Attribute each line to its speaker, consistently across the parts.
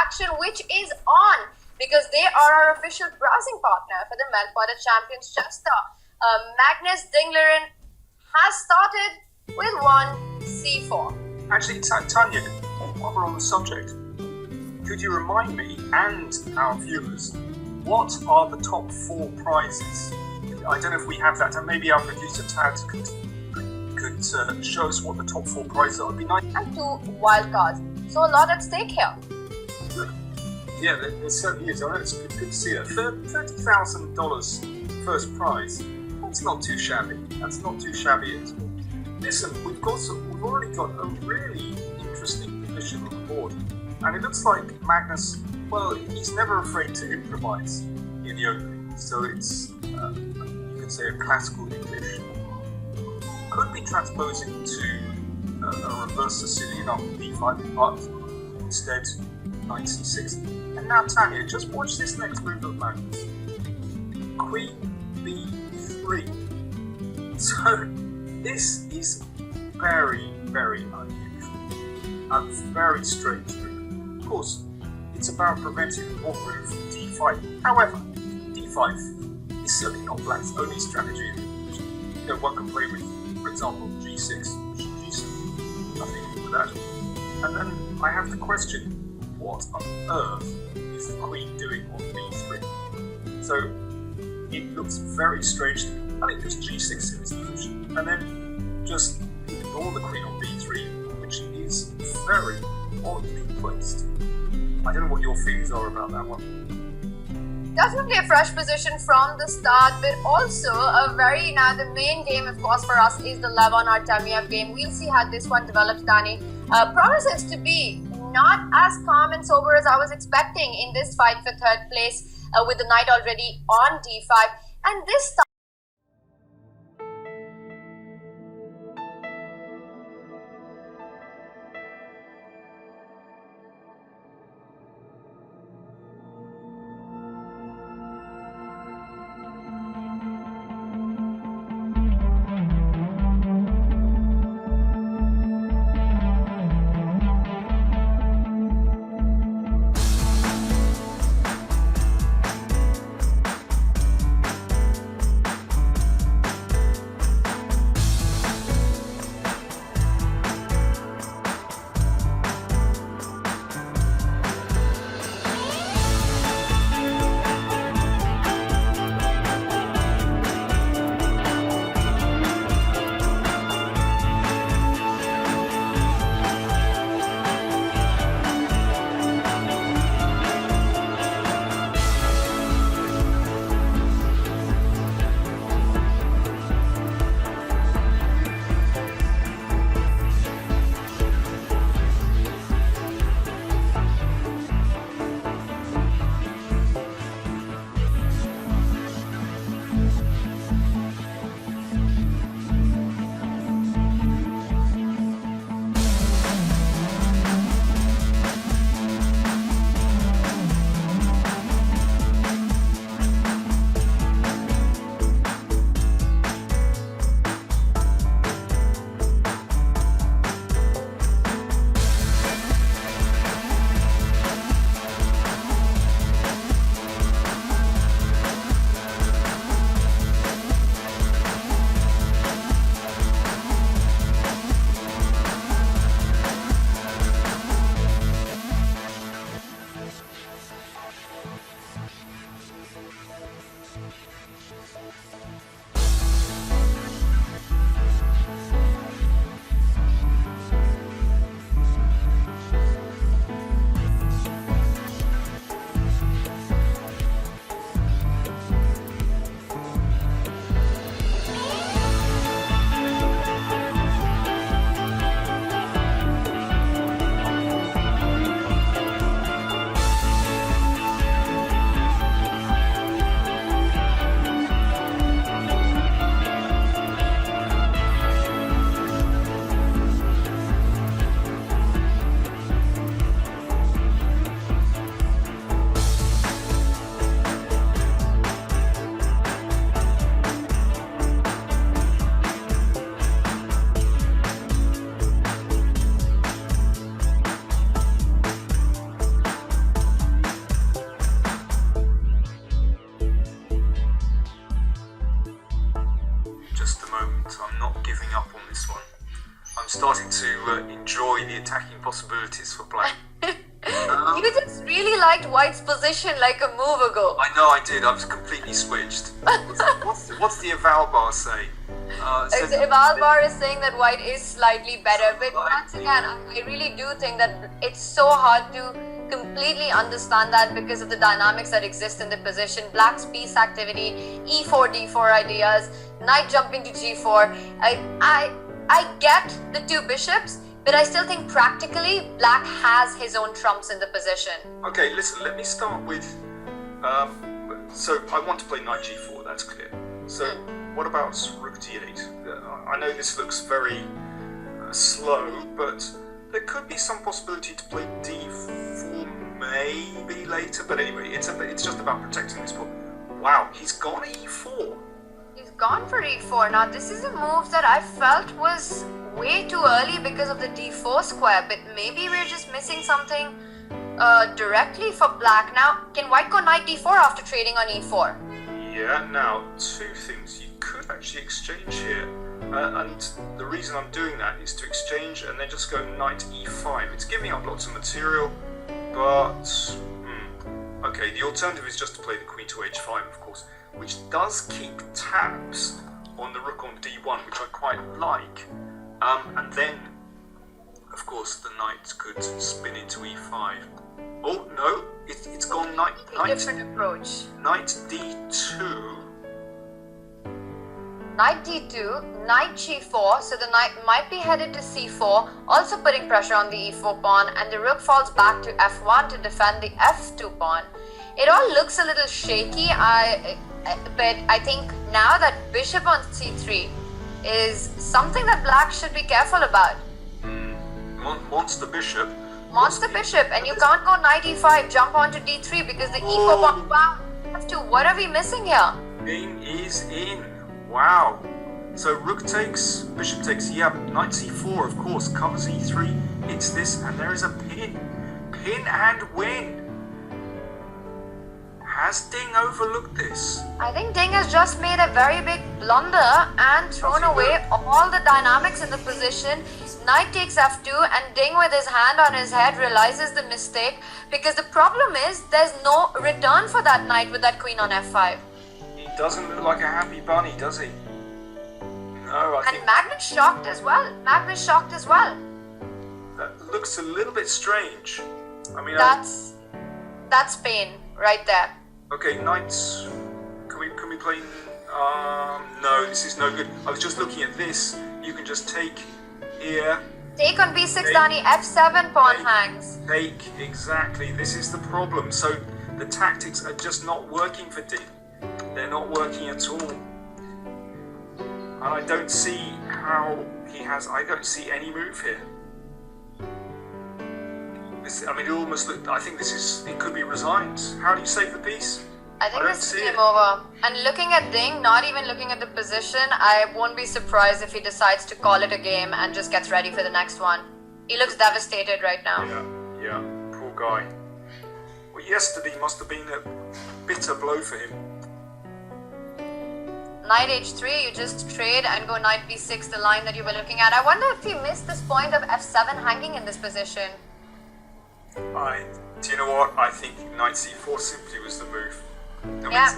Speaker 1: action, which is on because they are our official browsing partner for the Meltwater Champions Chess Tour. Magnus Liren has started with one c4.
Speaker 2: Actually, Tanya, while we're on the subject, could you remind me and our viewers what are the top 4 prizes? I don't know if we have that, and maybe our producer Tad could show us what the top 4 prizes are. It'd be nice.
Speaker 1: And 2 wildcards. So a lot at stake here.
Speaker 2: Yeah, there certainly is. I know it's good to see that. $30,000 first prize. That's not too shabby. That's not too shabby at all. Listen, we've already got a really interesting position on the board, and it looks like Magnus. Well, he's never afraid to improvise in the opening. So it's you could say a classical English. Could be transposing to a reverse Sicilian on d5, but instead knight c6. And now Tanya, just watch this next move of Magnus. Queen b3. So this is very, very unusual. A very strange move. Of course, it's about preventing the pawn move d5. However, d5 is certainly not black's only strategy. You know, one can play with, for example, g6, g7, nothing with that. And then I have to question, what on earth is the queen doing on b3? So it looks very strange to me. I think just g6 in this position, and then just ignore the queen on b3, which is very oddly placed. I don't know what your feelings are about that one.
Speaker 1: Definitely a fresh position from the start, but also the main game, of course, for us is the Levon Artemiev game. We'll see how this one develops, Danny. Promises to be not as calm and sober as I was expecting in this fight for third place, with the knight already on d5. And this time,
Speaker 2: starting to enjoy the attacking possibilities for black.
Speaker 1: You just really liked White's position like a move ago.
Speaker 2: I know I did. I was completely switched. What's the eval bar say?
Speaker 1: The eval bar is saying that White is slightly better, but once again, I really do think that it's so hard to completely understand that because of the dynamics that exist in the position. Black's piece activity, e4, d4 ideas, knight jumping to g4. I get the two bishops, but I still think practically Black has his own trumps in the position.
Speaker 2: Okay, listen, let me start with... so I want to play knight g4, that's clear. So what about rook d8? I know this looks very slow, but there could be some possibility to play d4 maybe later. But anyway, it's just about protecting this pawn. Wow, he's gone e4.
Speaker 1: He's gone for e4. Now this is a move that I felt was way too early because of the d4 square, but maybe we're just missing something directly for Black. Now, can White go knight d4 after trading on e4?
Speaker 2: Yeah, now, two things. You could actually exchange here, and the reason I'm doing that is to exchange and then just go knight e5. It's giving up lots of material, but... okay, the alternative is just to play the queen to h5, of course, which does keep tabs on the rook on d1, which I quite like. And then, of course, the knight could spin into e5. Oh, no, it's gone knight...
Speaker 1: Different approach.
Speaker 2: Knight d2.
Speaker 1: Knight d2, knight g4, so the knight might be headed to c4, also putting pressure on the e4 pawn, and the rook falls back to f1 to defend the f2 pawn. It all looks a little shaky, but I think now that bishop on c3 is something that Black should be careful about.
Speaker 2: Monster bishop.
Speaker 1: Monster bishop, and you can't go knight e5, jump onto d3 because the e4 pawn bound f2. What are we missing here?
Speaker 2: King is in. Wow. So rook takes, bishop takes, yeah, knight c4, of course, covers e3, hits this, and there is a pin. Pin and win. Has Ding overlooked this?
Speaker 1: I think Ding has just made a very big blunder and thrown away all the dynamics in the position. Knight takes f2, and Ding with his hand on his head realizes the mistake, because the problem is there's no return for that knight with that queen on f5.
Speaker 2: He doesn't look like a happy bunny, does he? No, I think...
Speaker 1: And Magnus shocked as well. Magnus shocked as well.
Speaker 2: That looks a little bit strange. I mean...
Speaker 1: That's pain right there.
Speaker 2: Okay, knights... Can we play... no, this is no good. I was just looking at this. You can just take here.
Speaker 1: Take on b6, Danny. f7 pawn hangs.
Speaker 2: Take, exactly. This is the problem. So the tactics are just not working for Ding. They're not working at all. And I don't see how he has... I don't see any move here. I mean, it almost looked... I think this is... It could be resigned. How do you save the piece?
Speaker 1: I think this is game over. And looking at Ding, not even looking at the position, I won't be surprised if he decides to call it a game and just gets ready for the next one. He looks devastated right now.
Speaker 2: Yeah, poor guy. Well, yesterday must have been a bitter blow for him.
Speaker 1: Knight h3, you just trade and go knight b6, the line that you were looking at. I wonder if he missed this point of f7 hanging in this position.
Speaker 2: Do you know what? I think knight c4 simply was the move.
Speaker 1: Yeah.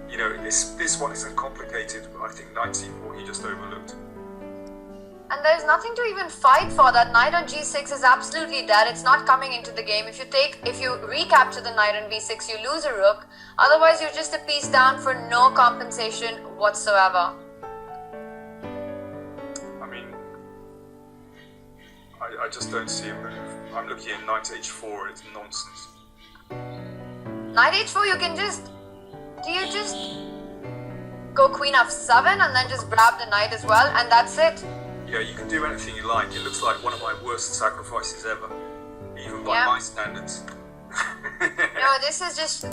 Speaker 2: You know, this one isn't complicated, but I think knight c4 he just overlooked.
Speaker 1: And there's nothing to even fight for. That knight on g6 is absolutely dead. It's not coming into the game. If you recapture the knight on b6, you lose a rook. Otherwise, you're just a piece down for no compensation whatsoever.
Speaker 2: I mean, I just don't see a move. I'm looking at knight h4. It's nonsense.
Speaker 1: Knight h4, you can just... Do you just go queen f7 and then just grab the knight as well, and that's it?
Speaker 2: Yeah, you can do anything you like. It looks like one of my worst sacrifices ever, even by my standards.
Speaker 1: No, this is just